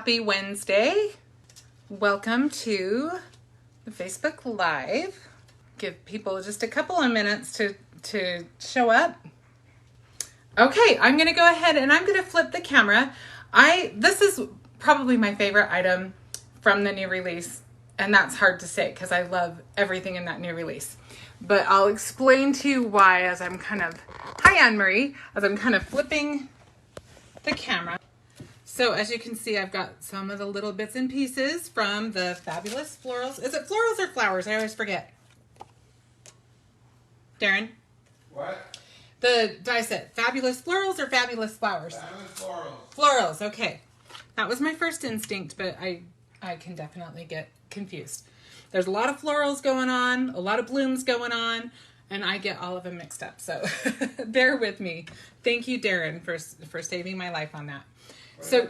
Happy Wednesday. Welcome to the Facebook Live. Give people just a couple of minutes to show up. Okay, I'm going to go ahead and I'm going to flip the camera. This is probably my favorite item from the new release, and that's hard to say because I love everything in that new release. But I'll explain to you why as I'm kind of, hi Anne-Marie, as I'm kind of flipping the camera. So as you can see, I've got some of the little bits and pieces from the Fabulous Florals. Is it florals or flowers? I always forget. Darren? What? The die set, Fabulous Florals or Fabulous Flowers? Fabulous Florals. Florals, okay. That was my first instinct, but I can definitely get confused. There's a lot of florals going on, a lot of blooms going on, and I get all of them mixed up. So bear with me. Thank you, Darren, for saving my life on that. So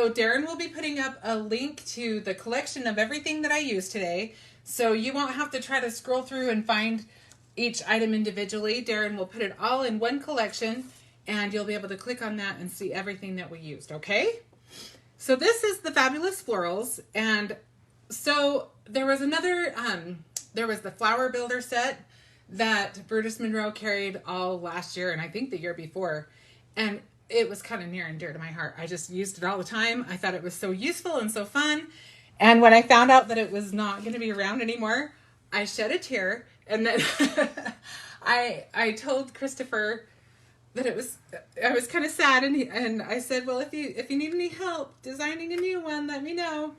Darren will be putting up a link to the collection of everything that I used today. So you won't have to try to scroll through and find each item individually. Darren will put it all in one collection and you'll be able to click on that and see everything that we used, okay? So this is the Fabulous Florals. And so there was another, there was the Flower Builder set that Brutus Monroe carried all last year and I think the year before. And it was kind of near and dear to my heart. I just used it all the time. I thought it was so useful and so fun. And when I found out that it was not going to be around anymore, I shed a tear. And then I told Christopher that I was kind of sad. And I said, well, if you need any help designing a new one, let me know.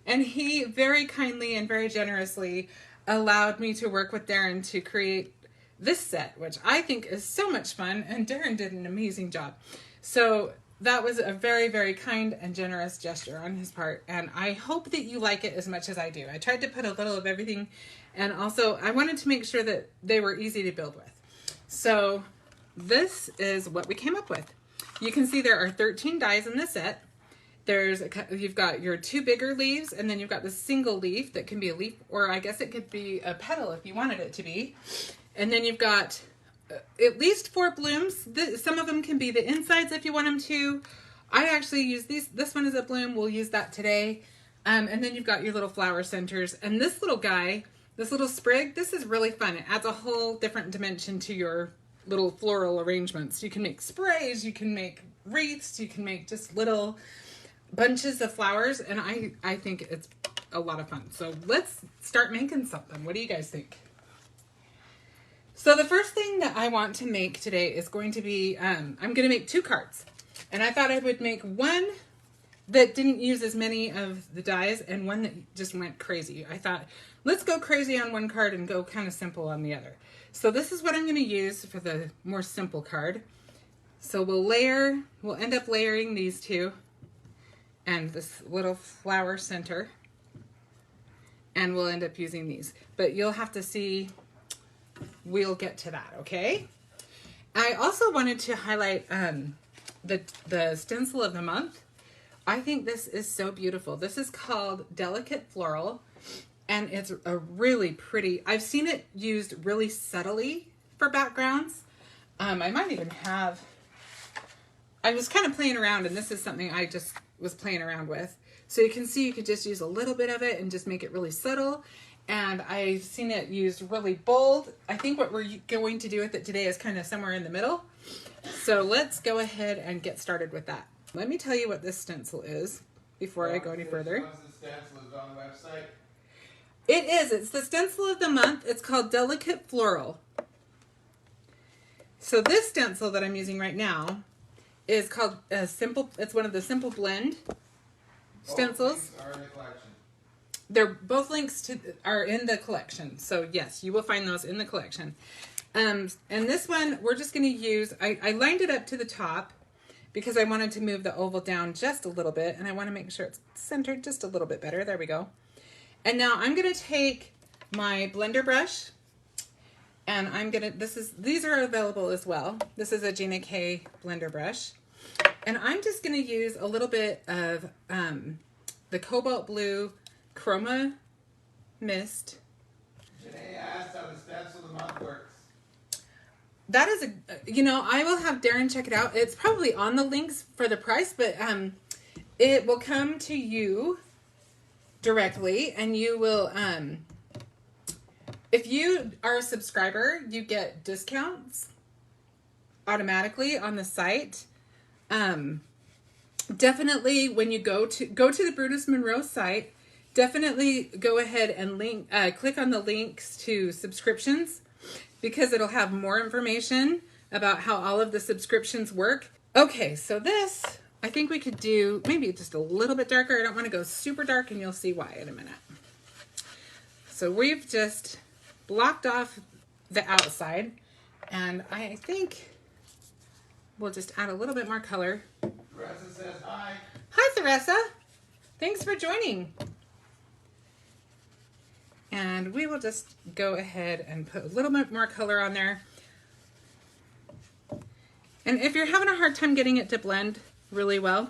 And he very kindly and very generously allowed me to work with Darren to create this set, which I think is so much fun. And Darren did an amazing job. So that was a very, very kind and generous gesture on his part. And I hope that you like it as much as I do. I tried to put a little of everything. And also I wanted to make sure that they were easy to build with. So this is what we came up with. You can see there are 13 dies in this set. You've got your two bigger leaves, and then you've got the single leaf that can be a leaf, or I guess it could be a petal if you wanted it to be. And then you've got at least 4 blooms. Some of them can be the insides if you want them to. I actually use these. This one is a bloom. We'll use that today. And then you've got your little flower centers. And this little guy, this little sprig, this is really fun. It adds a whole different dimension to your little floral arrangements. You can make sprays, you can make wreaths, you can make just little bunches of flowers. And I think it's a lot of fun. So let's start making something. What do you guys think? So the first thing that I want to make today is going to be, I'm going to make 2 cards. And I thought I would make one that didn't use as many of the dies and one that just went crazy. I thought, let's go crazy on one card and go kind of simple on the other. So this is what I'm going to use for the more simple card. So we'll end up layering these 2 and this little flower center. And we'll end up using these. But you'll have to see. We'll get to that, okay? I also wanted to highlight the stencil of the month. I think this is so beautiful. This is called Delicate Floral, and it's a really pretty, I've seen it used really subtly for backgrounds. I might even have, I was kind of playing around, and this is something I just was playing around with. So you can see you could just use a little bit of it and just make it really subtle. And I've seen it used really bold. I think what we're going to do with it today is kind of somewhere in the middle. So let's go ahead and get started with that. Let me tell you what this stencil is before I go any further. What's the stencil is on the website? It is. It's the stencil of the month. It's called Delicate Floral. So this stencil that I'm using right now is called Simple. It's one of the Simple Blend stencils. Both links are in the collection. Both links are in the collection. So yes, you will find those in the collection. And this one, we're just going to use, I lined it up to the top because I wanted to move the oval down just a little bit. And I want to make sure it's centered just a little bit better. There we go. And now I'm going to take my blender brush and I'm going to, these are available as well. This is a Gina K blender brush. And I'm just going to use a little bit of the cobalt blue Chroma Mist. Janae asked how the stencil of the month works. That is I will have Darren check it out. It's probably on the links for the price, but it will come to you directly, and you will, if you are a subscriber, you get discounts automatically on the site. Definitely when you go to the Brutus Monroe site, definitely go ahead and click on the links to subscriptions, because it'll have more information about how all of the subscriptions work. Okay, so this, I think we could do maybe just a little bit darker. I don't want to go super dark, and you'll see why in a minute. So we've just blocked off the outside, and I think we'll just add a little bit more color. Theresa says hi. Hi, Theresa. Thanks for joining. And we will just go ahead and put a little bit more color on there. And if you're having a hard time getting it to blend really well,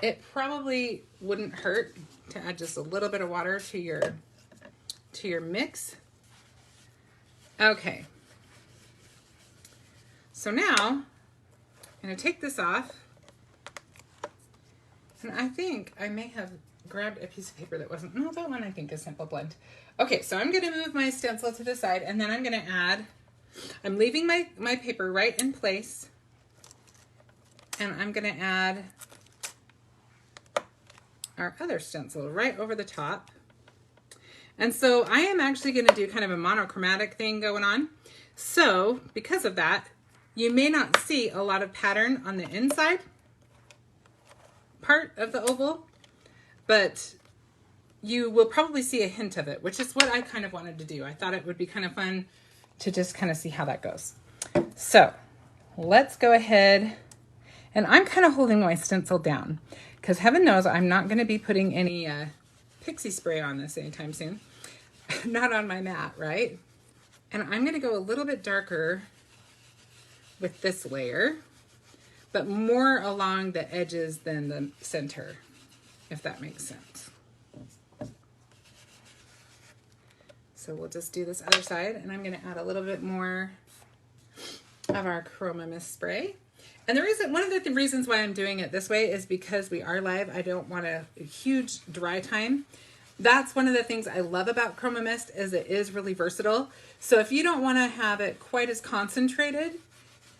it probably wouldn't hurt to add just a little bit of water to your mix. Okay. So now I'm going to take this off. And I think I may have grabbed a piece of paper that wasn't, no, that one I think is Simple Blend. Okay, so I'm going to move my stencil to the side, and then I'm going to add, I'm leaving my paper right in place, and I'm going to add our other stencil right over the top. And so I am actually going to do kind of a monochromatic thing going on. So because of that, you may not see a lot of pattern on the inside part of the oval, but you will probably see a hint of it, which is what I kind of wanted to do. I thought it would be kind of fun to just kind of see how that goes. So let's go ahead, and I'm kind of holding my stencil down because heaven knows I'm not going to be putting any pixie spray on this anytime soon. Not on my mat, right? And I'm going to go a little bit darker with this layer, but more along the edges than the center, if that makes sense. So we'll just do this other side, and I'm going to add a little bit more of our Chroma Mist spray. And the reason, one of the reasons why I'm doing it this way is because we are live. I don't want a huge dry time. That's one of the things I love about Chroma Mist, is it is really versatile. So if you don't want to have it quite as concentrated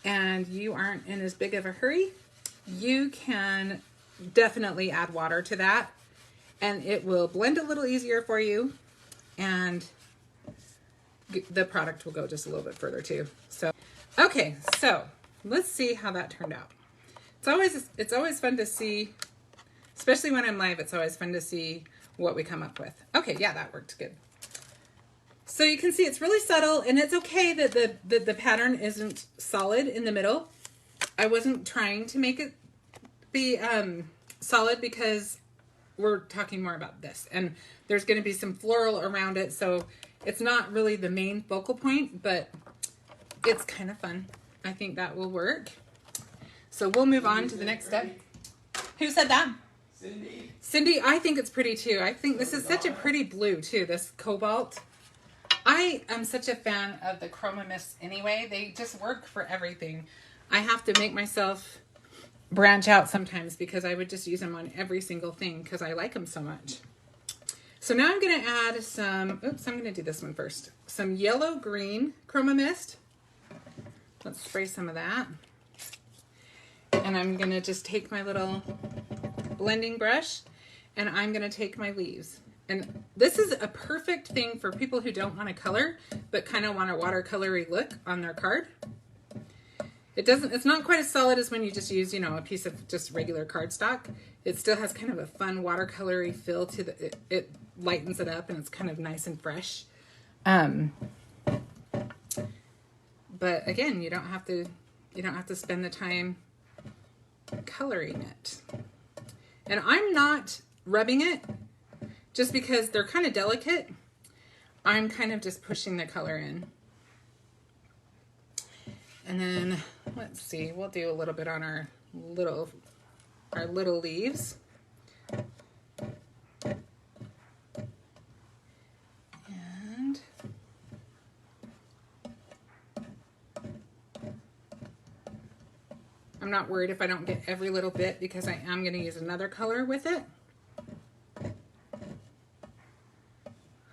and you aren't in as big of a hurry, you can definitely add water to that, and it will blend a little easier for you, and the product will go just a little bit further too. So, okay, so let's see how that turned out. It's always fun to see, especially when I'm live, it's always fun to see what we come up with. Okay, yeah, that worked good. So you can see it's really subtle, and it's okay that the pattern isn't solid in the middle. I wasn't trying to make it be solid because we're talking more about this, and there's going to be some floral around it, so it's not really the main focal point, but it's kind of fun. I think that will work. So we'll move on to the next step. Who said that? Cindy. Cindy, I think it's pretty too. I think this is such a pretty blue too, this cobalt. I am such a fan of the Chroma Mist anyway. They just work for everything. I have to make myself branch out sometimes because I would just use them on every single thing because I like them so much. So now I'm going to add some, oops, I'm going to do this one first. Some yellow-green Chroma Mist. Let's spray some of that. And I'm going to just take my little blending brush, and I'm going to take my leaves. And this is a perfect thing for people who don't want to color, but kind of want a watercolory look on their card. It's not quite as solid as when you just use, a piece of just regular cardstock. It still has kind of a fun watercolory feel to it lightens it up, and it's kind of nice and fresh. But again, you don't have to spend the time coloring it. And I'm not rubbing it just because they're kind of delicate. I'm kind of just pushing the color in. And then let's see, we'll do a little bit on our little leaves. And I'm not worried if I don't get every little bit because I am going to use another color with it.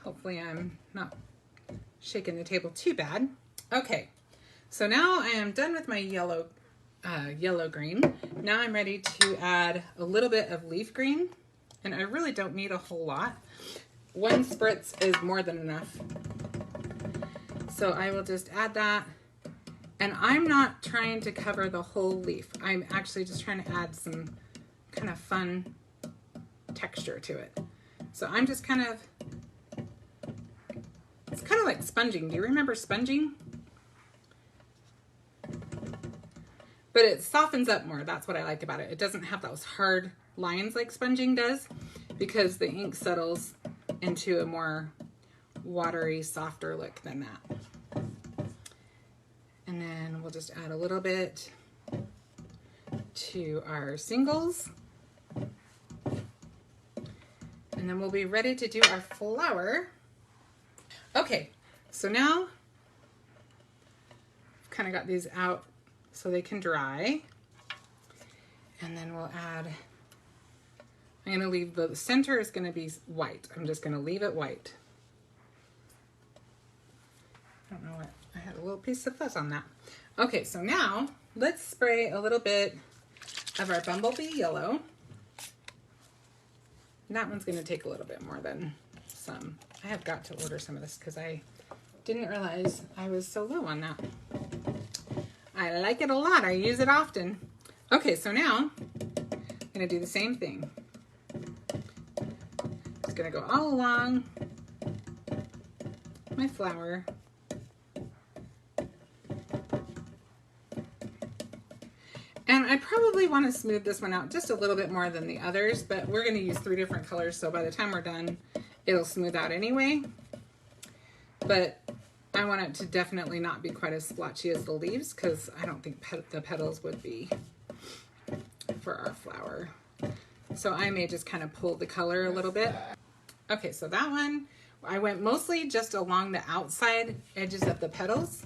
Hopefully I'm not shaking the table too bad. Okay, so now I am done with my yellow green. Now I'm ready to add a little bit of leaf green, and I really don't need a whole lot. 1 spritz is more than enough. So I will just add that. And I'm not trying to cover the whole leaf. I'm actually just trying to add some kind of fun texture to it. So I'm just kind of, it's kind of like sponging. Do you remember sponging? But it softens up more. That's what I like about it. It doesn't have those hard lines like sponging does, because the ink settles into a more watery, softer look than that. And then we'll just add a little bit to our singles. And then we'll be ready to do our flower. Okay, so now I've kind of got these out so they can dry. And then we'll add, I'm going to leave the center is going to be white. I'm just going to leave it white. I don't know what, I had a little piece of fuzz on that. Okay, so now let's spray a little bit of our bumblebee yellow. And that one's going to take a little bit more than some. I have got to order some of this because I didn't realize I was so low on that. I like it a lot. I use it often. Okay, so now I'm going to do the same thing. Just going to go all along my flower. And I probably want to smooth this one out just a little bit more than the others, but we're going to use 3 different colors, so by the time we're done, it'll smooth out anyway. But I want it to definitely not be quite as splotchy as the leaves, because I don't think the petals would be for our flower. So I may just kind of pull the color a little bit. Okay, so that one, I went mostly just along the outside edges of the petals.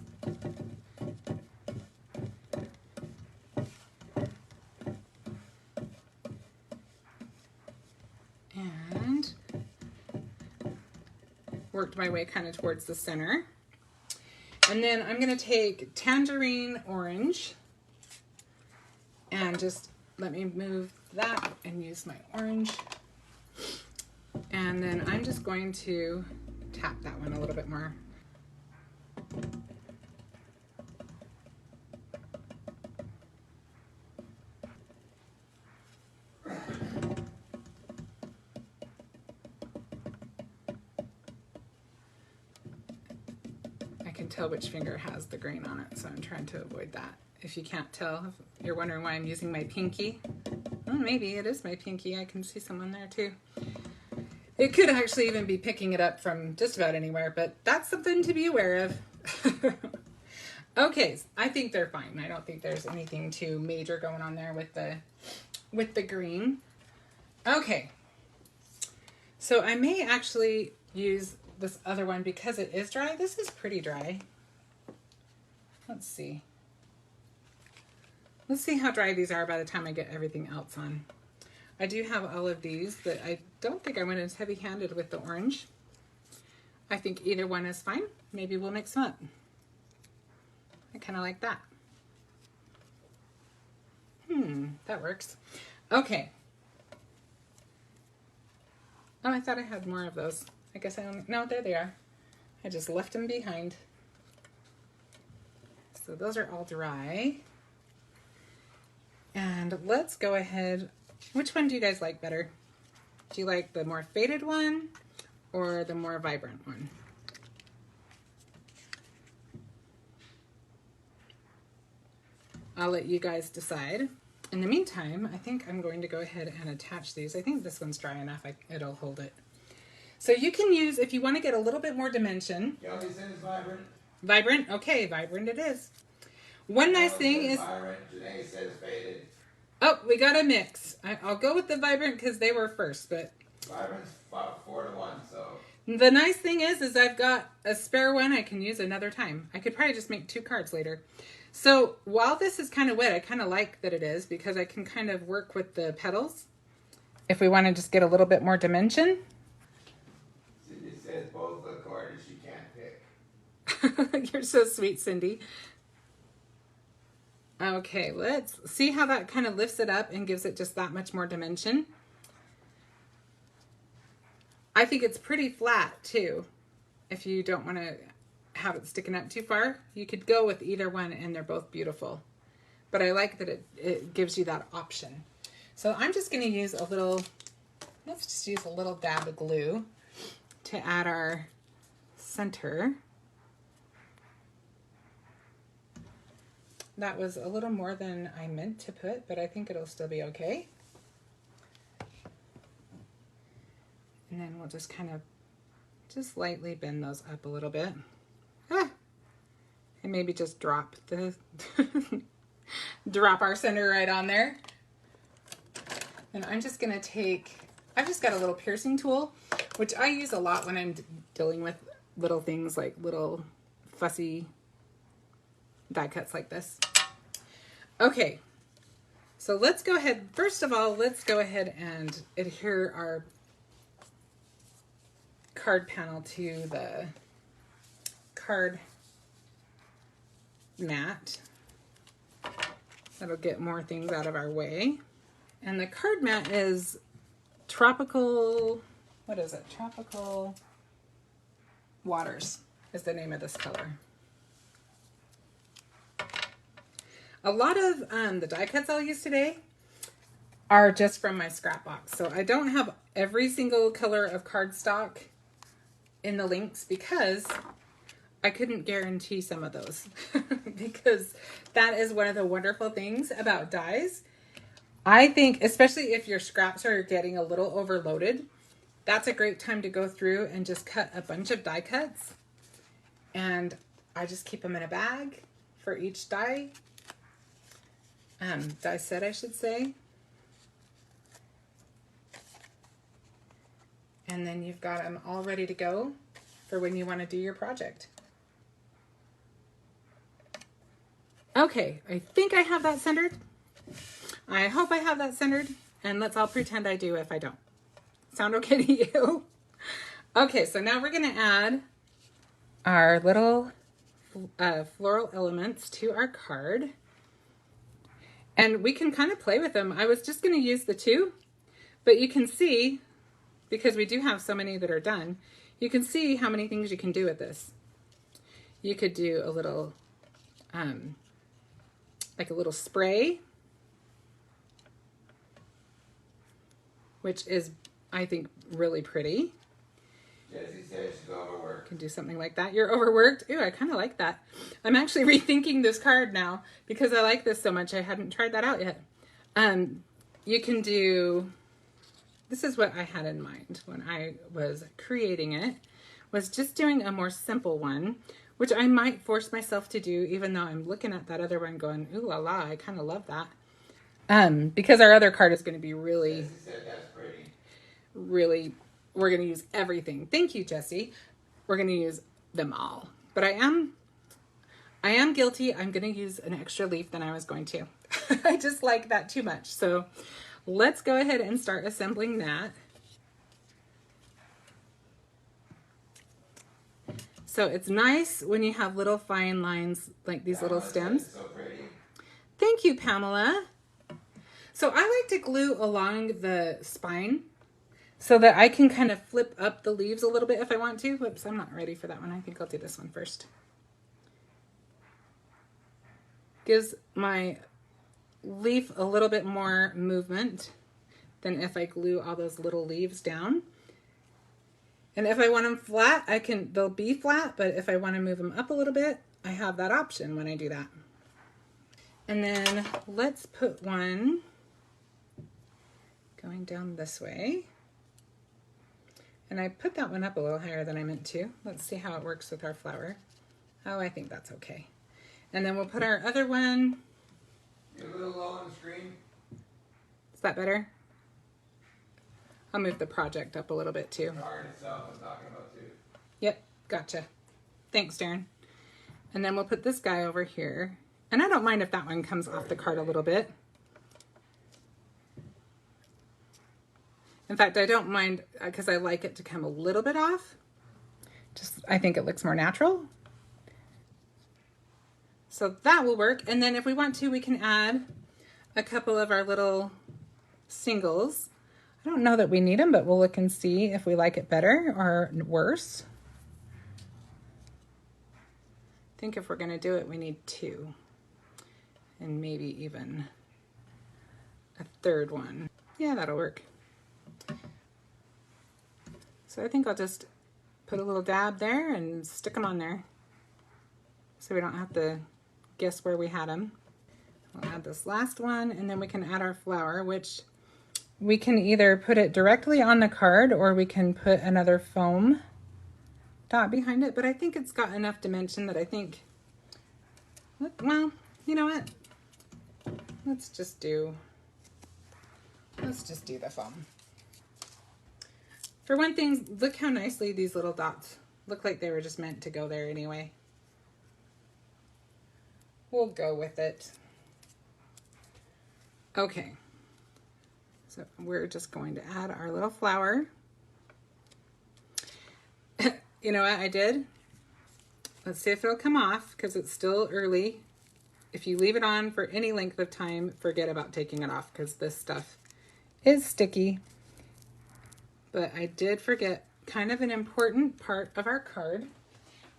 And worked my way kind of towards the center. And then I'm going to take tangerine orange and just let me move that and use my orange. And then I'm just going to tap that one a little bit more. I can tell which finger has the grain on it, so I'm trying to avoid that. If you can't tell, if you're wondering why I'm using my pinky, well, maybe it is my pinky. I can see someone there too. It could actually even be picking it up from just about anywhere, but that's something to be aware of. Okay, I think they're fine. I don't think there's anything too major going on there with the green. Okay, so I may actually use this other one because it is dry. This is pretty dry. Let's see. Let's see how dry these are by the time I get everything else on. I do have all of these that I don't think I went as heavy-handed with the orange. I think either one is fine. Maybe we'll mix them up. I kind of like that. That works. Okay. Oh, I thought I had more of those. I guess I only, no, there they are. I just left them behind. So those are all dry. And let's go ahead. Which one do you guys like better? Do you like the more faded one or the more vibrant one? I'll let you guys decide. In the meantime, I think I'm going to go ahead and attach these. I think this one's dry enough. It'll hold it. So you can use, if you want to get a little bit more dimension. Kelly said it's vibrant. Vibrant? Okay, vibrant it is. One nice thing is... Vibrant. Janae said it's faded. Oh, we got a mix. I'll go with the vibrant because they were first, but... Vibrant's 4 to 1, so... The nice thing is I've got a spare one I can use another time. I could probably just make 2 cards later. So while this is kind of wet, I kind of like that it is because I can kind of work with the petals. If we want to just get a little bit more dimension. Cindy says both look gorgeous, she can't pick. You're so sweet, Cindy. Okay, let's see how that kind of lifts it up and gives it just that much more dimension. I think it's pretty flat too. If you don't want to have it sticking up too far, you could go with either one and they're both beautiful. But I like that it gives you that option. So I'm just going to use a little, let's just use a little dab of glue to add our center. That was a little more than I meant to put, but I think it'll still be okay. And then we'll just kind of just lightly bend those up a little bit. And maybe just drop the drop our center right on there. And I'm just gonna take, I've just got a little piercing tool, which I use a lot when I'm dealing with little things like little fussy die cuts like this. Okay, so let's go ahead, first of all, let's go ahead and adhere our card panel to the card mat. That'll get more things out of our way. And the card mat is Tropical, what is it? Tropical Waters is the name of this color. A lot of the die cuts I'll use today are just from my scrap box. So I don't have every single color of cardstock in the links because I couldn't guarantee some of those. Because that is one of the wonderful things about dies. I think, especially if your scraps are getting a little overloaded, that's a great time to go through and just cut a bunch of die cuts. And I just keep them in a bag for each die. Die set, I should say. And then you've got them all ready to go for when you want to do your project. Okay, I think I have that centered. I hope I have that centered, and let's all pretend I do if I don't. Sound okay to you? Okay, so now we're going to add our little floral elements to our card. And we can kind of play with them. I was just going to use the 2, but you can see, because we do have so many that are done, you can see how many things you can do with this. You could do a little, like a little spray, which is, I think, really pretty. Jessie says she's overworked. Can do something like that. You're overworked? Ooh, I kind of like that. I'm actually rethinking this card now because I like this so much. I hadn't tried that out yet. You can do, this is what I had in mind when I was creating it, was just doing a more simple one, which I might force myself to do even though I'm looking at that other one going, ooh la la, I kind of love that. Because our other card is going to be really, Jessie said that's pretty. really, we're going to use everything. Thank you, Jessie. We're going to use them all. But I am guilty. I'm going to use an extra leaf than I was going to. I just like that too much. So let's go ahead and start assembling that. So it's nice when you have little fine lines like these little stems. So pretty. Thank you, Pamela. So I like to glue along the spine so that I can kind of flip up the leaves a little bit if I want to. Whoops, I'm not ready for that one. I think I'll do this one first. Gives my leaf a little bit more movement than if I glue all those little leaves down. And if I want them flat, they'll be flat, but if I want to move them up a little bit, I have that option when I do that. And then let's put one going down this way. And I put that one up a little higher than I meant to. Let's see how it works with our flower. Oh, I think that's okay. And then we'll put our other one. You're a little low on the screen. Is that better? I'll move the project up a little bit too. The card itself I'm talking about too. Yep, gotcha. Thanks, Darren. And then we'll put this guy over here. And I don't mind if that one comes off the card a little bit. In fact, I don't mind because I like it to come a little bit off. Just, I think it looks more natural. So that will work. And then if we want to, we can add a couple of our little singles. I don't know that we need them, but we'll look and see if we like it better or worse. I think if we're going to do it, we need 2. And maybe even a third one. Yeah, that'll work. So I think I'll just put a little dab there and stick them on there so we don't have to guess where we had them. We'll add this last one, and then we can add our flower, which we can either put it directly on the card or we can put another foam dot behind it, but I think it's got enough dimension that I think, well, you know what? Let's just do the foam. For one thing, look how nicely these little dots look like they were just meant to go there anyway. We'll go with it. Okay. So we're just going to add our little flower. You know what I did? Let's see if it'll come off because it's still early. If you leave it on for any length of time, forget about taking it off because this stuff is sticky. But I did forget kind of an important part of our card.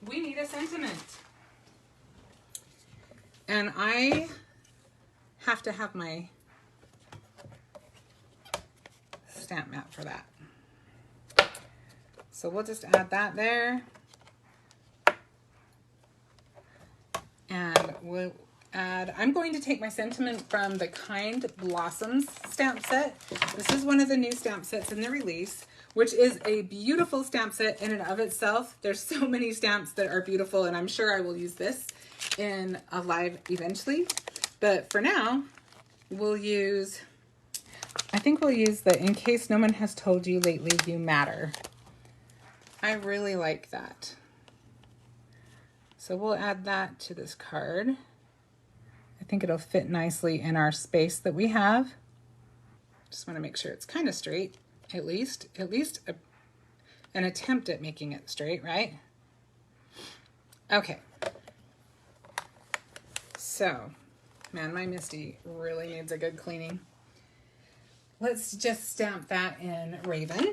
We need a sentiment. And I have to have my stamp mat for that. So we'll just add that there. And we'll add, I'm going to take my sentiment from the Kind Blossoms stamp set. This is one of the new stamp sets in the release, which is a beautiful stamp set in and of itself. There's so many stamps that are beautiful, and I'm sure I will use this in a live eventually. But for now, we'll use, I think we'll use the In Case No One Has Told You Lately You Matter. I really like that. So we'll add that to this card. I think it'll fit nicely in our space that we have. Just want to make sure it's kind of straight, at least an attempt at making it straight, right? Okay. So, man, my Misty really needs a good cleaning. Let's just stamp that in Raven.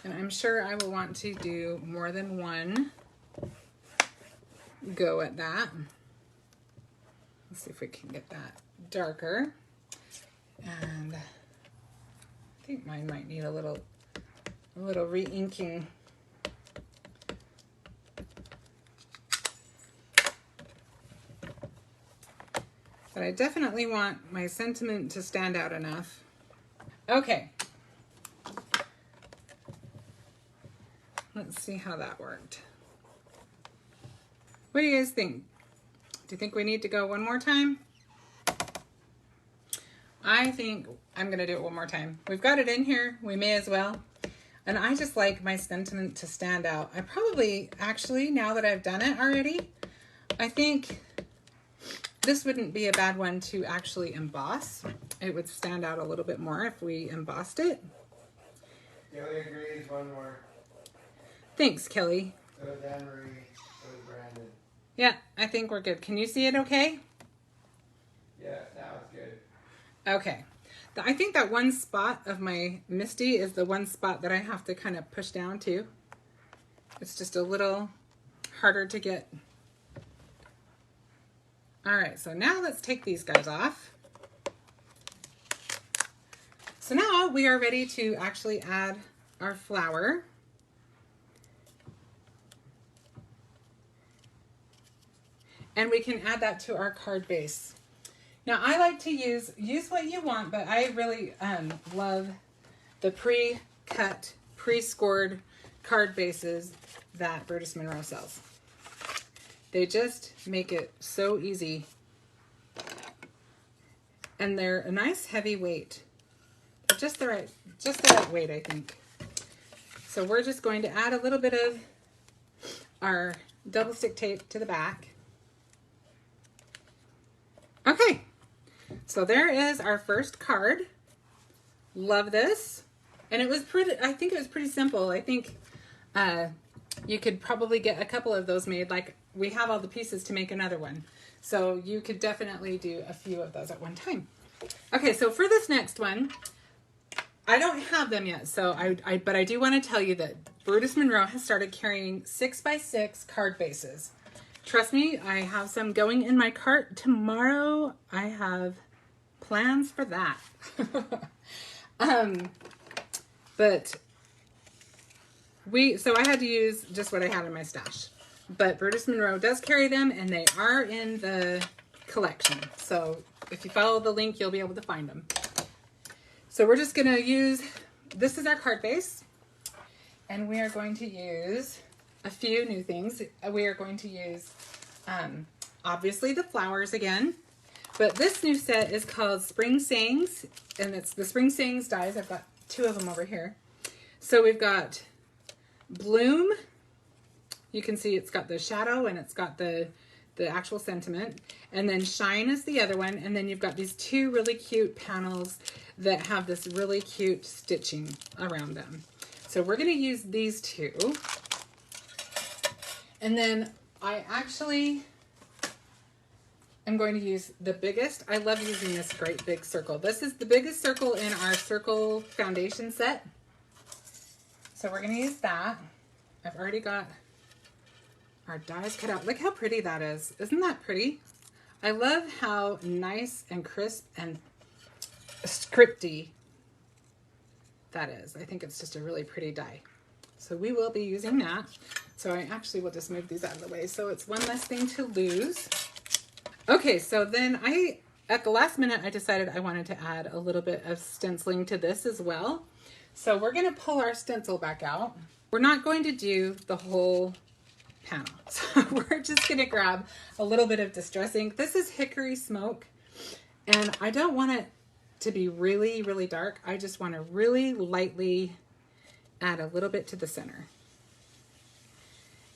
And I'm sure I will want to do more than one go at that. Let's see if we can get that darker. And I think mine might need a little re-inking. But I definitely want my sentiment to stand out enough. Okay. Let's see how that worked. What do you guys think? Do you think we need to go one more time? I think I'm going to do it one more time. We've got it in here. We may as well. And I just like my sentiment to stand out. I probably, actually, now that I've done it already, I think this wouldn't be a bad one to actually emboss. It would stand out a little bit more if we embossed it. Kelly agrees, one more. Thanks, Kelly. So is Anne-Marie, so is Brandon. Yeah, I think we're good. Can you see it okay? Yeah, now it's good. Okay. I think that one spot of my Misty is the one spot that I have to kind of push down to. It's just a little harder to get. All right, so now let's take these guys off. So now we are ready to actually add our flower. And we can add that to our card base. Now I like to use what you want, but I really love the pre-cut, pre-scored card bases that Brutus Monroe sells. They just make it so easy. And they're a nice heavy weight. Just the right weight, I think. So we're just going to add a little bit of our double stick tape to the back. Okay, so there is our first card. Love this. And it was I think it was pretty simple. I think you could probably get a couple of those made. Like, we have all the pieces to make another one. So you could definitely do a few of those at one time. Okay, so for this next one, I don't have them yet, so but I do want to tell you that Brutus Monroe has started carrying 6x6 card bases. Trust me, I have some going in my cart tomorrow. I have plans for that. So I had to use just what I had in my stash. But Brutus Monroe does carry them, and they are in the collection. So if you follow the link, you'll be able to find them. So we're just going to use, this is our card base, and we are going to use a few new things. We are going to use, obviously, the flowers again, but this new set is called Spring Sayings, and it's the Spring Sayings dies. I've got 2 of them over here. So we've got Bloom. You can see it's got the shadow and it's got the actual sentiment. And then Shine is the other one. And then you've got these 2 really cute panels that have this really cute stitching around them. So we're going to use these 2. And then I actually am going to use the biggest. I love using this great big circle. This is the biggest circle in our circle foundation set. So we're going to use that. I've already got our dies cut out. Look how pretty that is. Isn't that pretty? I love how nice and crisp and scripty that is. I think it's just a really pretty die. So we will be using that. So I actually will just move these out of the way so it's one less thing to lose. Okay, so then at the last minute, I decided I wanted to add a little bit of stenciling to this as well. So we're going to pull our stencil back out. We're not going to do the whole panel. So we're just going to grab a little bit of Distress ink. This is Hickory Smoke, and I don't want it to be really, really dark. I just want to really lightly add a little bit to the center.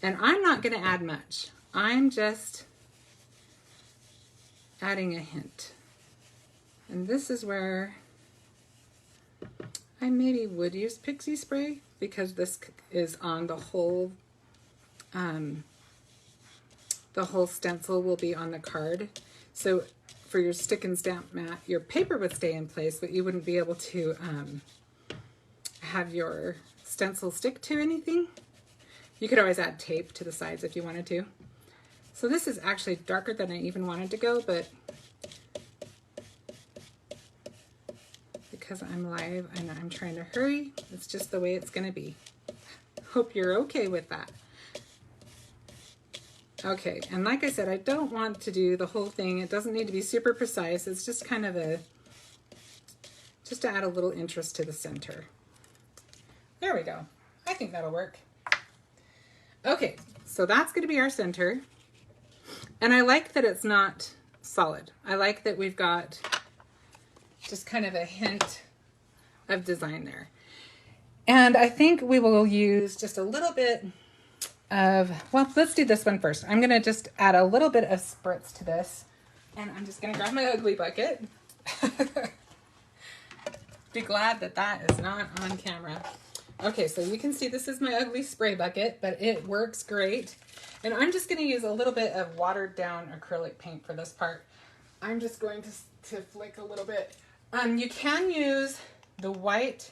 And I'm not going to add much. I'm just adding a hint. And this is where I maybe would use pixie spray, because this is on the whole stencil will be on the card. So for your stick and stamp mat, your paper would stay in place, but you wouldn't be able to have your stencil stick to anything. You could always add tape to the sides if you wanted to. So this is actually darker than I even wanted to go, but because I'm live and I'm trying to hurry, it's just the way it's going to be. Hope you're okay with that. Okay, and like I said, I don't want to do the whole thing. It doesn't need to be super precise. It's just kind of just to add a little interest to the center. There we go. I think that'll work. Okay, so that's going to be our center. And I like that it's not solid. I like that we've got just kind of a hint of design there. And I think we will use just a little bit of, well, let's do this one first. I'm going to just add a little bit of spritz to this. And I'm just going to grab my ugly bucket. Be glad that that is not on camera. Okay, so you can see this is my ugly spray bucket, but it works great. And I'm just going to use a little bit of watered down acrylic paint for this part. I'm just going to flick a little bit. You can use the white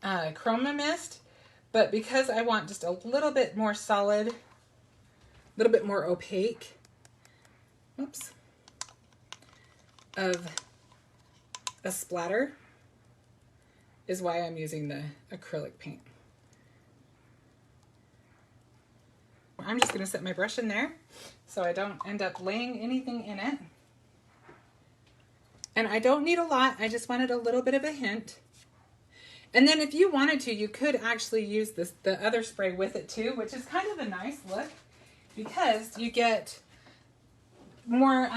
Chroma Mist, but because I want just a little bit more solid, a little bit more opaque, oops, of a splatter, is why I'm using the acrylic paint. I'm just going to set my brush in there so I don't end up laying anything in it. And I don't need a lot, I just wanted a little bit of a hint. And then if you wanted to, you could actually use the other spray with it too, which is kind of a nice look because you get more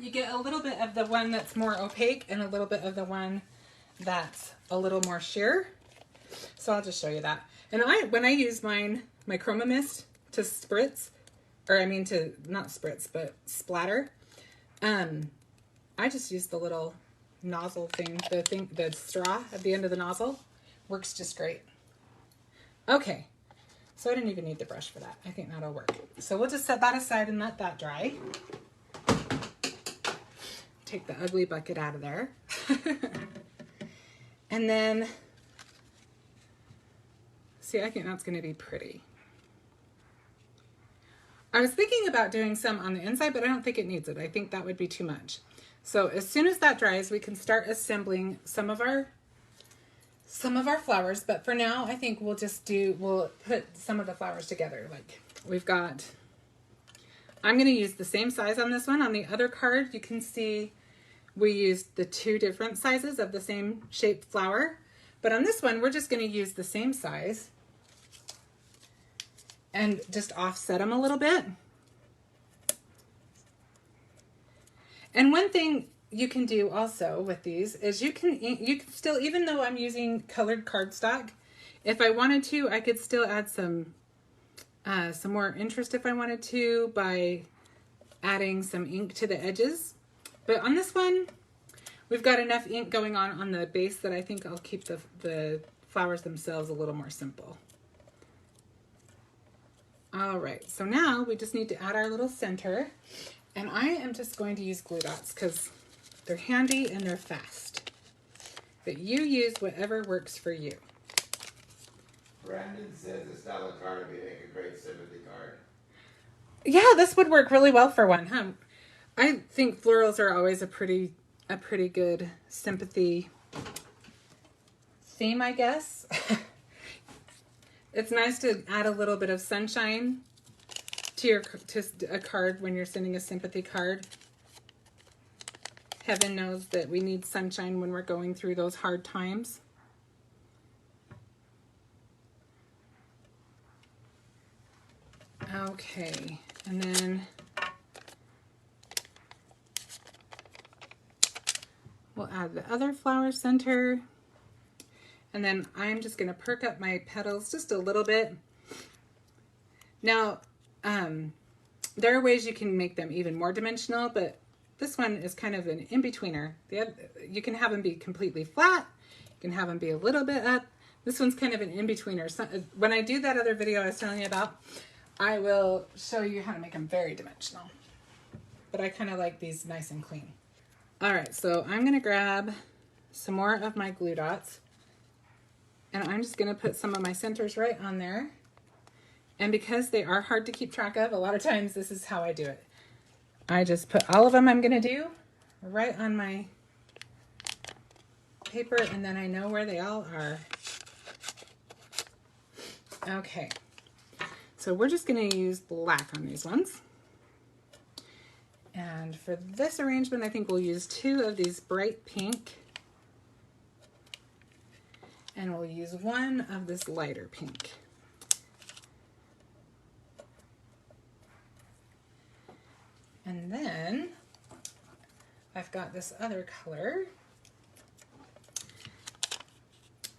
you get a little bit of the one that's more opaque and a little bit of the one that's a little more sheer. So I'll just show you that. And when I use mine, my Chroma Mist to spritz, or I mean to, not spritz, but splatter, I just use the little nozzle thing, the straw at the end of the nozzle. Works just great. Okay, so I didn't even need the brush for that. I think that'll work. So we'll just set that aside and let that dry. Take the ugly bucket out of there. And then, see, I think that's going to be pretty. I was thinking about doing some on the inside, but I don't think it needs it. I think that would be too much. So as soon as that dries, we can start assembling some of our flowers. But for now, I think we'll put some of the flowers together. Like we've got, I'm going to use the same size on this one. On the other card, you can see we used the 2 different sizes of the same shaped flower. But on this one, we're just going to use the same size and just offset them a little bit. And one thing you can do also with these is you can still, even though I'm using colored cardstock, if I wanted to, I could still add some more interest if I wanted to by adding some ink to the edges. But on this one, we've got enough ink going on the base that I think I'll keep the flowers themselves a little more simple. All right, so now we just need to add our little center. And I am just going to use glue dots because they're handy and they're fast. But you use whatever works for you. Brandon says a Stella card would make a great sympathy card. Yeah, this would work really well for one, huh? I think florals are always a pretty good sympathy theme, I guess. It's nice to add a little bit of sunshine to a card when you're sending a sympathy card. Heaven knows that we need sunshine when we're going through those hard times. Okay, and then we'll add the other flower center. And then I'm just going to perk up my petals just a little bit. Now, there are ways you can make them even more dimensional, but this one is kind of an in-betweener. You can have them be completely flat. You can have them be a little bit up. This one's kind of an in-betweener. So when I do that other video I was telling you about, I will show you how to make them very dimensional. But I kind of like these nice and clean. All right, so I'm going to grab some more of my glue dots. And I'm just going to put some of my centers right on there. And because they are hard to keep track of, a lot of times this is how I do it. I just put all of them I'm going to do right on my paper, and then I know where they all are. Okay, so we're just going to use black on these ones. And for this arrangement, I think we'll use 2 of these bright pink. And we'll use 1 of this lighter pink. And then I've got this other color.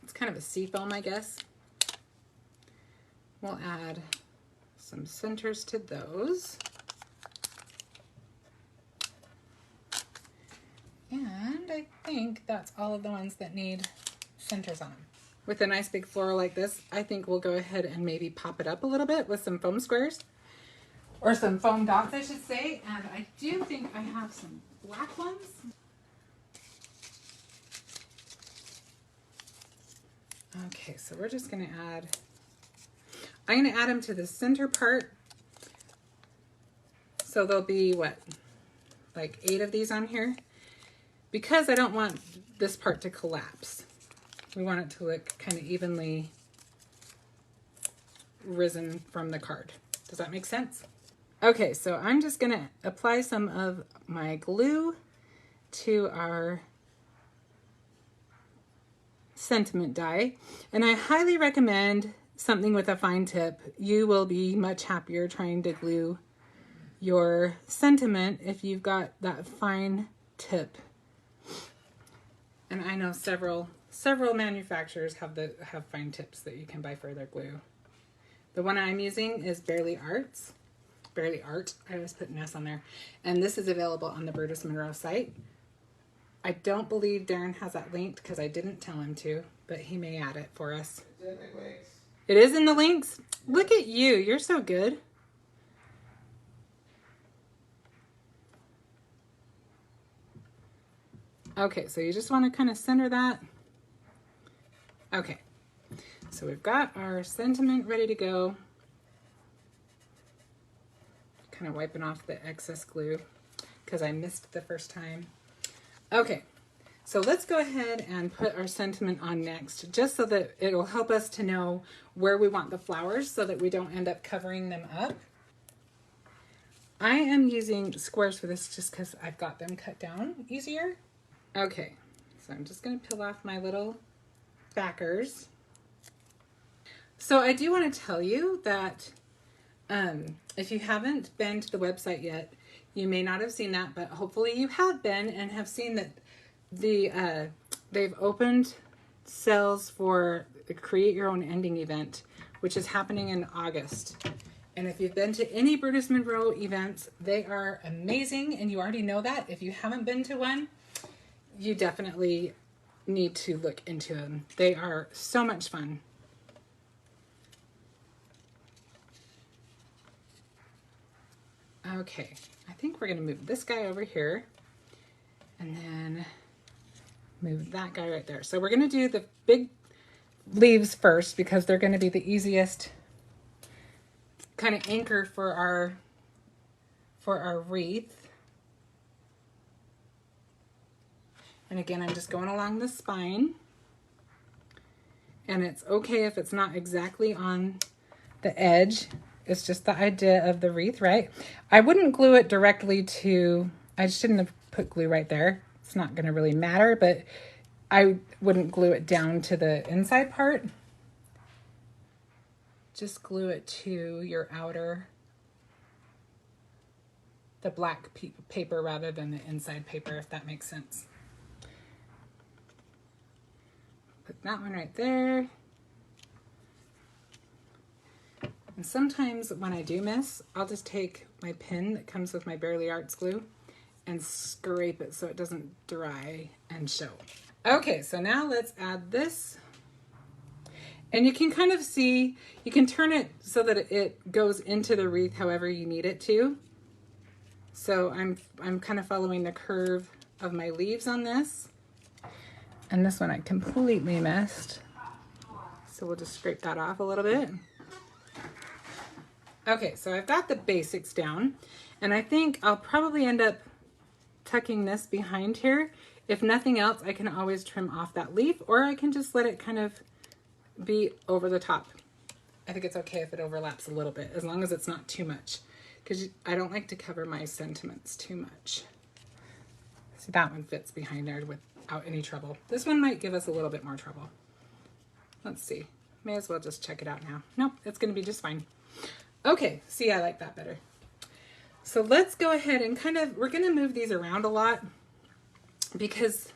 It's kind of a seafoam, I guess. We'll add some centers to those. And I think that's all of the ones that need centers on them. With a nice big floral like this, I think we'll go ahead and maybe pop it up a little bit with some foam squares. Or some foam dots, I should say. And I do think I have some black ones. Okay, so we're just going to add, I'm going to add them to the center part. So there'll be, what, like 8 of these on here. Because I don't want this part to collapse. We want it to look kind of evenly risen from the card. Does that make sense? Okay, so I'm just going to apply some of my glue to our sentiment die. And I highly recommend something with a fine tip. You will be much happier trying to glue your sentiment if you've got that fine tip. And I know several manufacturers have fine tips that you can buy for their glue. The one I'm using is Barely Art. I always put an S on there. And this is available on the Brutus Monroe site. I don't believe Darren has that linked because I didn't tell him to, but he may add it for us. It's in the links. It is in the links? Look at you. You're so good. Okay, so you just want to kind of center that. Okay, so we've got our sentiment ready to go. Kind of wiping off the excess glue because I missed the first time. Okay, so let's go ahead and put our sentiment on next, just so that it'll help us to know where we want the flowers so that we don't end up covering them up. I am using squares for this just because I've got them cut down easier. Okay, so I'm just going to peel off my little backers. So I do want to tell you that if you haven't been to the website yet, you may not have seen that, but hopefully you have been and have seen that they've opened sales for the Create Your Own Ending event, which is happening in August. And if you've been to any Brutus Monroe events, they are amazing, and you already know that. If you haven't been to one, you definitely need to look into them. They are so much fun. Okay, I think we're gonna move this guy over here and then move that guy right there. So we're gonna do the big leaves first because they're gonna be the easiest kind of anchor for our wreath. And again, I'm just going along the spine. And it's okay if it's not exactly on the edge. It's just the idea of the wreath, right? I wouldn't glue it directly to, I shouldn't have put glue right there. It's not going to really matter, but I wouldn't glue it down to the inside part. Just glue it to your outer, the black paper rather than the inside paper, if that makes sense. Put that one right there. And sometimes when I do miss, I'll just take my pin that comes with my Barely Arts glue and scrape it so it doesn't dry and show. Okay, so now let's add this. And you can kind of see, you can turn it so that it goes into the wreath however you need it to. So I'm kind of following the curve of my leaves on this. And this one I completely missed. So we'll just scrape that off a little bit. Okay, so I've got the basics down, and I think I'll probably end up tucking this behind here. If nothing else, I can always trim off that leaf, or I can just let it kind of be over the top. I think it's okay if it overlaps a little bit, as long as it's not too much, because I don't like to cover my sentiments too much. So that one fits behind there without any trouble. This one might give us a little bit more trouble. Let's see. May as well just check it out now. Nope, it's going to be just fine. Okay, see, I like that better. So let's go ahead and we're going to move these around a lot because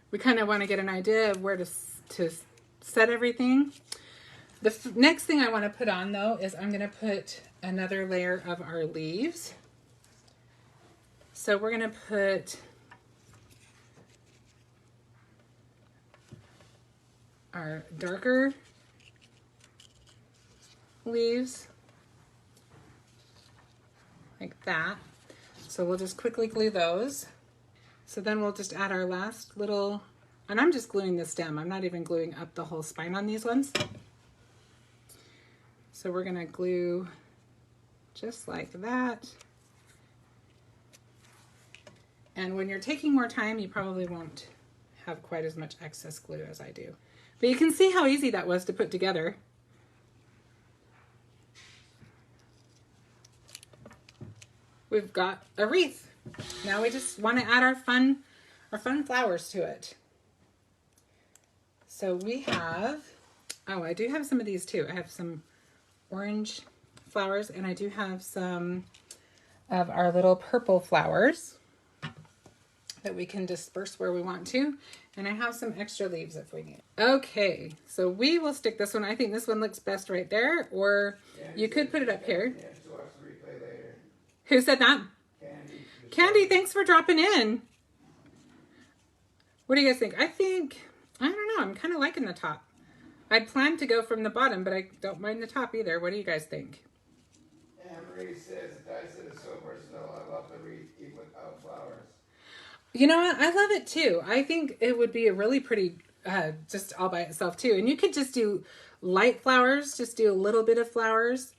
we kind of want to get an idea of where to set everything. The next thing I want to put on, though, is I'm going to put another layer of our leaves. So we're going to put our darker leaves like that. So we'll just quickly glue those. So then we'll just add our last little, and I'm just gluing the stem. I'm not even gluing up the whole spine on these ones. So we're gonna glue just like that. And when you're taking more time, you probably won't have quite as much excess glue as I do. But you can see how easy that was to put together. We've got a wreath. Now we just want to add our fun flowers to it. So we have, oh, I do have some of these too. I have some orange flowers, and I do have some of our little purple flowers that we can disperse where we want to. And I have some extra leaves if we need. Okay, so we will stick this one. I think this one looks best right there, or you could put it up here. Who said that? Candy. Candy, thanks for dropping in. What do you guys think? I don't know, I'm kind of liking the top. I'd planned to go from the bottom, but I don't mind the top either. What do you guys think? Anne-Marie says, the die set is so versatile. I love the wreath even without flowers. You know what? I love it too. I think it would be a really pretty, just all by itself too. And you could just do light flowers, just do a little bit of flowers,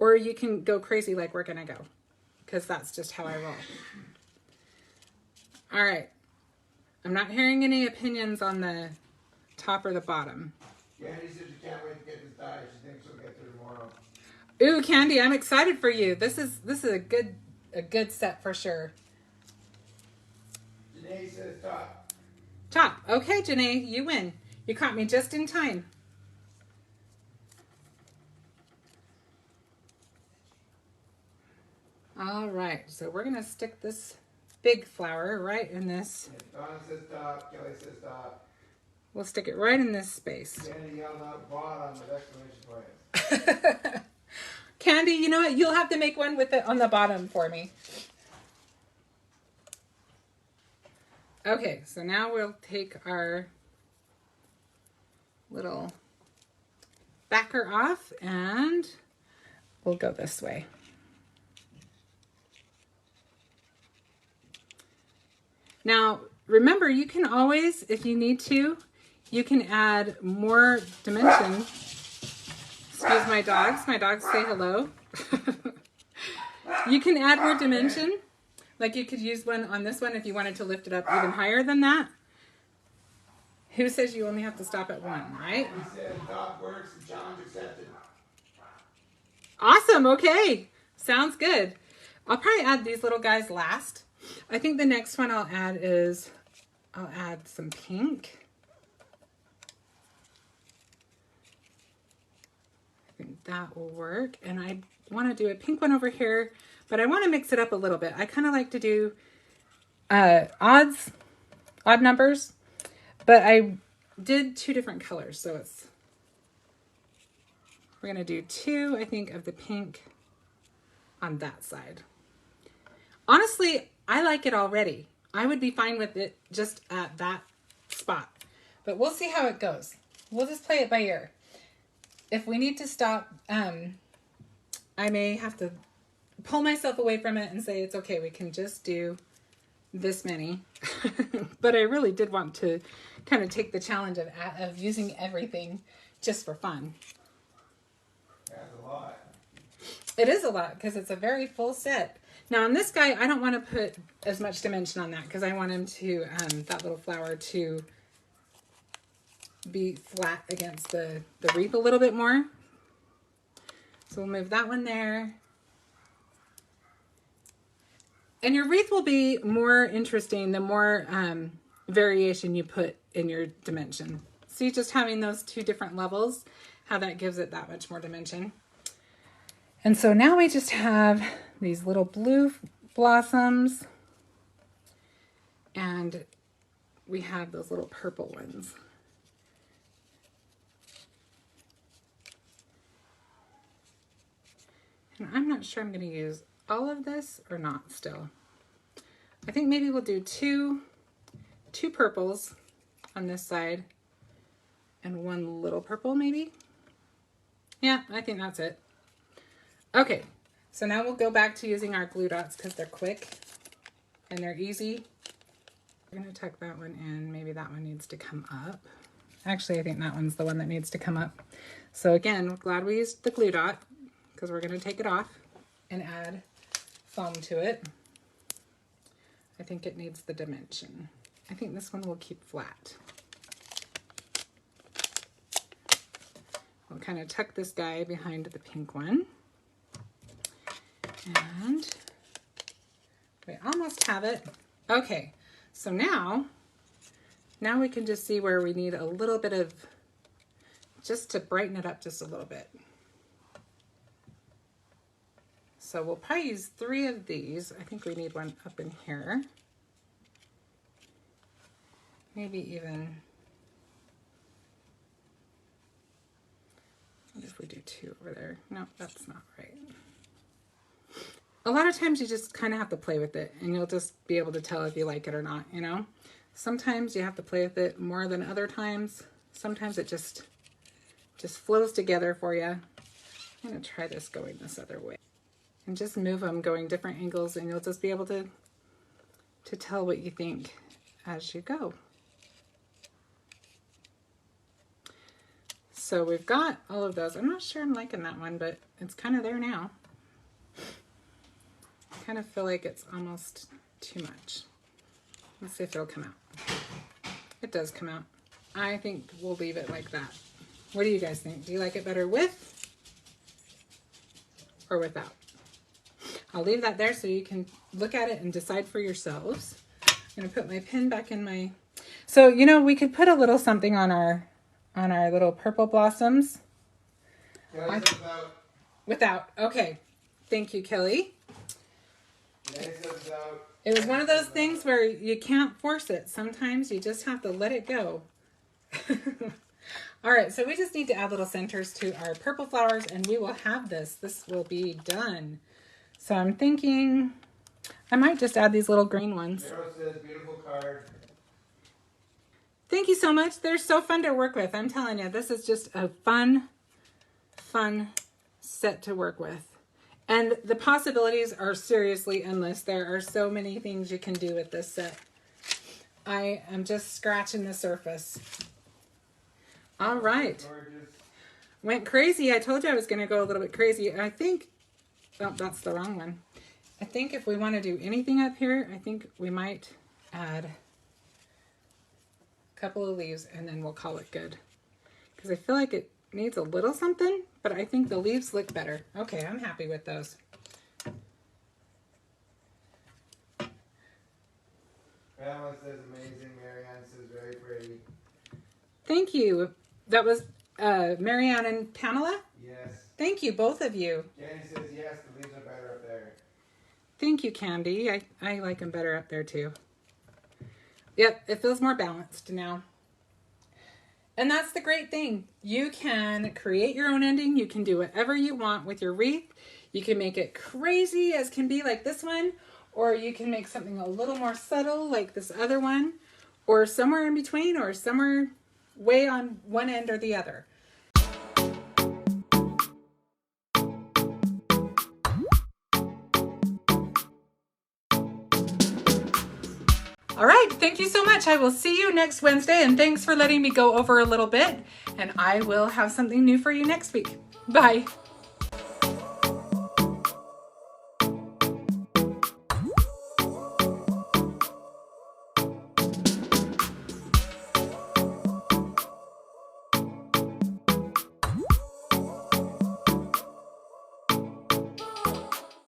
or you can go crazy like we're gonna go, because that's just how I roll. All right. I'm not hearing any opinions on the top or the bottom. Candy says she can't wait to get this die. She thinks she'll get through tomorrow. Ooh, Candy, I'm excited for you. This is a good set for sure. Janae says top. Top. Okay, Janae, you win. You caught me just in time. All right, so we're gonna stick this big flower right in this. Donna says top. Kelly says top. We'll stick it right in this space. Candy yelled out bottom with exclamation points. Candy, you know what? You'll have to make one with it on the bottom for me. Okay, so now we'll take our little backer off and we'll go this way. Now, remember, you can always, if you need to, you can add more dimension. Excuse my dogs. My dogs say hello. You can add more dimension. Like you could use one on this one if you wanted to lift it up even higher than that. Who says you only have to stop at one, right? He said top works and challenge accepted. Awesome. Okay. Sounds good. I'll probably add these little guys last. I think the next one I'll add some pink. I think that will work. And I want to do a pink one over here, but I want to mix it up a little bit. I kind of like to do odd numbers, but I did two different colors. So we're going to do two, I think, of the pink on that side. Honestly, I like it already. I would be fine with it just at that spot, but we'll see how it goes. We'll just play it by ear. If we need to stop, I may have to pull myself away from it and say, it's okay, we can just do this many. But I really did want to kind of take the challenge of using everything just for fun. That's a lot. It is a lot because it's a very full set. Now on this guy, I don't want to put as much dimension on that because I want him to, that little flower to be flat against the wreath a little bit more. So we'll move that one there. And your wreath will be more interesting the more variation you put in your dimension. See, just having those two different levels, how that gives it that much more dimension. And so now we just have these little blue blossoms and we have those little purple ones. And I'm not sure I'm going to use all of this or not still. I think maybe we'll do two purples on this side and one little purple maybe. Yeah, I think that's it. Okay, so now we'll go back to using our glue dots because they're quick and they're easy. We're going to tuck that one in. Maybe that one needs to come up. Actually, I think that one's the one that needs to come up. So again, we're glad we used the glue dot because we're going to take it off and add foam to it. I think it needs the dimension. I think this one will keep flat. We'll kind of tuck this guy behind the pink one. And we almost have it. Okay, so now we can just see where we need a little bit of, just to brighten it up just a little bit. So we'll probably use 3 of these. I think we need one up in here. Maybe even, what if we do 2 over there? No, that's not right. A lot of times you just kind of have to play with it and you'll just be able to tell if you like it or not, you know? Sometimes you have to play with it more than other times. Sometimes it just flows together for you. I'm gonna try this going this other way. And just move them going different angles and you'll just be able to tell what you think as you go. So we've got all of those. I'm not sure I'm liking that one, but it's kind of there now. I kind of feel like it's almost too much. Let's see if it'll come out. It does come out. I think we'll leave it like that. What do you guys think? Do you like it better with or without? I'll leave that there so you can look at it and decide for yourselves. I'm gonna put my pen back in my, so you know, we could put a little something on our little purple blossoms. Without. Okay. Thank you, Kelly. It was one of those things where you can't force it. Sometimes you just have to let it go. All right, so we just need to add little centers to our purple flowers and we will have this. This will be done. So I'm thinking I might just add these little green ones. Carol says, beautiful card. Thank you so much. They're so fun to work with. I'm telling you, this is just a fun set to work with. And the possibilities are seriously endless. There are so many things you can do with this set. I am just scratching the surface. All right. Went crazy. I told you I was going to go a little bit crazy. I think, oh, that's the wrong one. I think if we want to do anything up here, I think we might add a couple of leaves and then we'll call it good. Because I feel like it needs a little something, but I think the leaves look better. Okay, I'm happy with those. Pamela says amazing. Marianne says very pretty. Thank you. That was Marianne and Pamela? Yes. Thank you, both of you. Candy says yes, the leaves are better up there. Thank you, Candy. I like them better up there too. Yep, it feels more balanced now. And that's the great thing. You can create your own ending. You can do whatever you want with your wreath. You can make it crazy as can be like this one, or you can make something a little more subtle like this other one, or somewhere in between, or somewhere way on one end or the other. All right, thank you so much. I will see you next Wednesday, and thanks for letting me go over a little bit, and I will have something new for you next week. Bye.